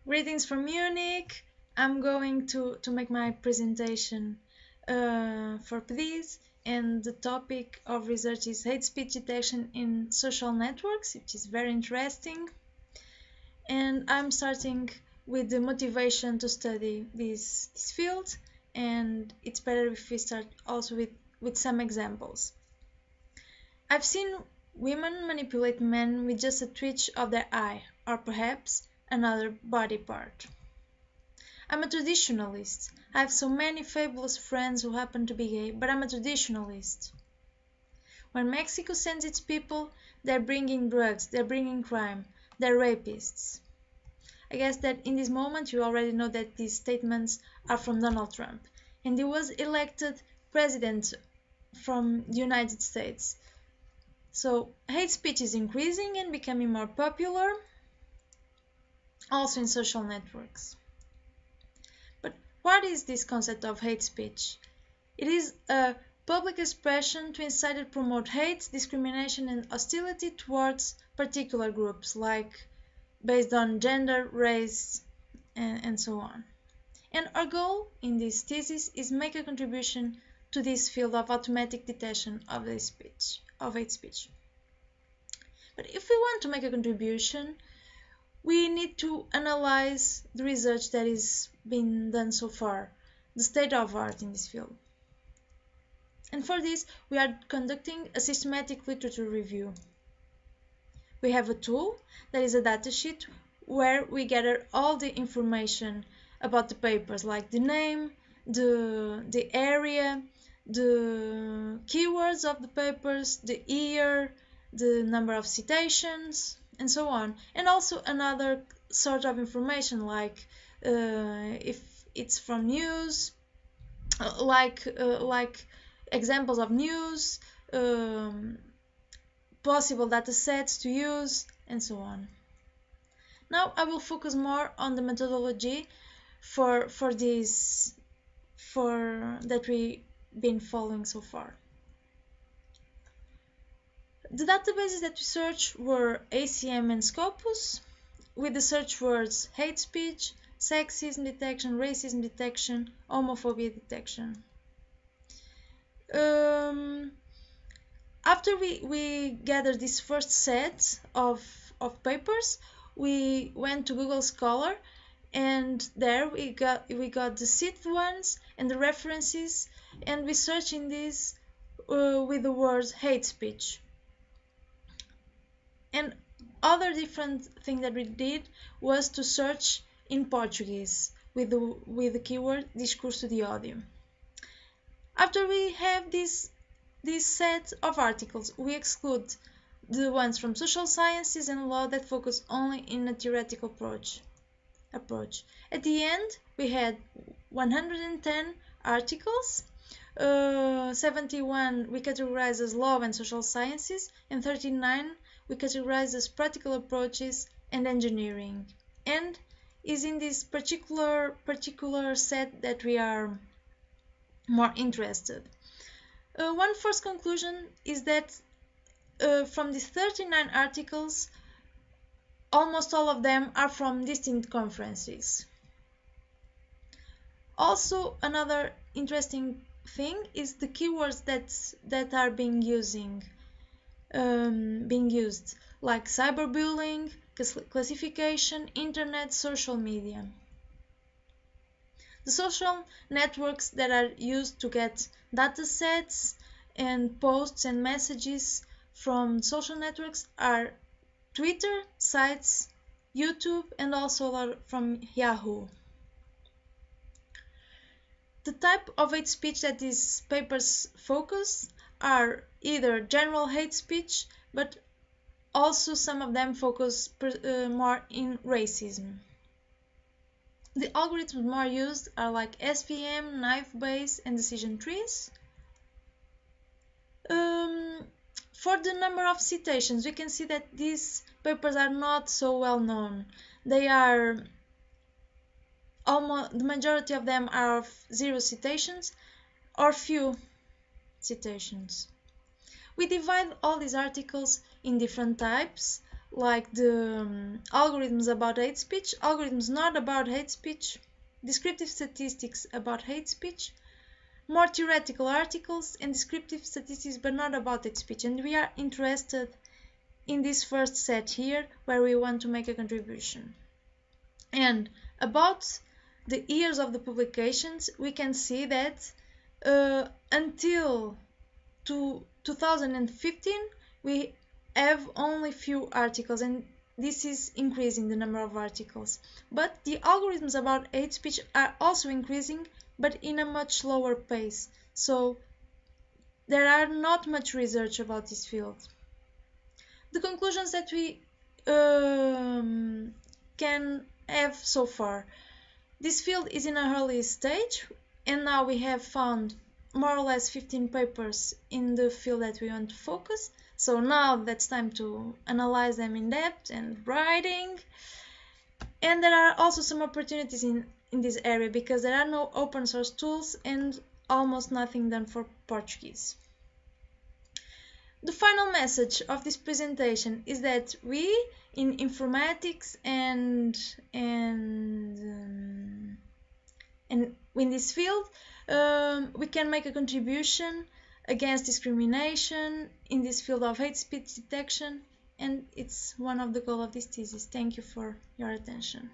Greetings from Munich. I'm going to make my presentation for PDIS, and the topic of research is hate speech detection in social networks, which is very interesting. And I'm starting with the motivation to study this field, and it's better if we start also with some examples. I've seen women manipulate men with just a twitch of their eye, or perhaps another body part. I'm a traditionalist. I have so many fabulous friends who happen to be gay, but I'm a traditionalist. When Mexico sends its people, they're bringing drugs, they're bringing crime, they're rapists. I guess that in this moment you already know that these statements are from Donald Trump, and he was elected president from the United States. So hate speech is increasing and becoming more popular, also in social networks. But what is this concept of hate speech? It is a public expression to incite and promote hate, discrimination, and hostility towards particular groups, like based on gender, race, and so on. And our goal in this thesis is make a contribution to this field of automatic detection of hate speech. But if we want to make a contribution, we need to analyze the research that is being done so far, the state of art in this field. And for this, we are conducting a systematic literature review. We have a tool that is a datasheet where we gather all the information about the papers, like the name, the area, the keywords of the papers, the year, the number of citations, and so on. And also another sort of information, like if it's from news, like examples of news, possible data sets to use, and so on. Now I will focus more on the methodology for that we've been following so far. The databases that we searched were ACM and Scopus, with the search words hate speech, sexism detection, racism detection, homophobia detection. After we gathered this first set of papers, we went to Google Scholar, and there we got the cited ones and the references, and we searched in this with the word hate speech. And other different thing that we did was to search in Portuguese with the keyword discurso de ódio. After we have this set of articles, we exclude the ones from social sciences and law that focus only in a theoretical approach. At the end, we had 110 articles, 71 we categorize as law and social sciences, and 39 we categorize as practical approaches and engineering. And is in this particular set that we are more interested. One first conclusion is that from these 39 articles, almost all of them are from distinct conferences. Also, another interesting thing is the keywords that are being used, like cyberbullying, classification, internet, social media. The social networks that are used to get data sets and posts and messages from social networks are Twitter, sites, YouTube, and also a lot from Yahoo. The type of hate speech that these papers focus are either general hate speech, but also some of them focus more in racism. The algorithms more used are like SVM, knife base, and decision trees. For the number of citations, we can see that these papers are not so well known. They are the majority of them are of 0 citations or few citations. We divide all these articles in different types like the algorithms about hate speech, algorithms not about hate speech, descriptive statistics about hate speech, more theoretical articles, and descriptive statistics but not about hate speech. And we are interested in this first set here, where we want to make a contribution. And about the years of the publications, we can see that until 2015 we have only few articles, and this is increasing the number of articles. But the algorithms about hate speech are also increasing, but in a much slower pace. So there are not much research about this field. The conclusions that we can have so far. This field is in an early stage, and now we have found more or less 15 papers in the field that we want to focus. So now that's time to analyze them in depth and writing. And there are also some opportunities in this area, because there are no open source tools and almost nothing done for Portuguese. The final message of this presentation is that we in informatics and in this field we can make a contribution against discrimination in this field of hate speech detection, and it's one of the goals of this thesis. Thank you for your attention.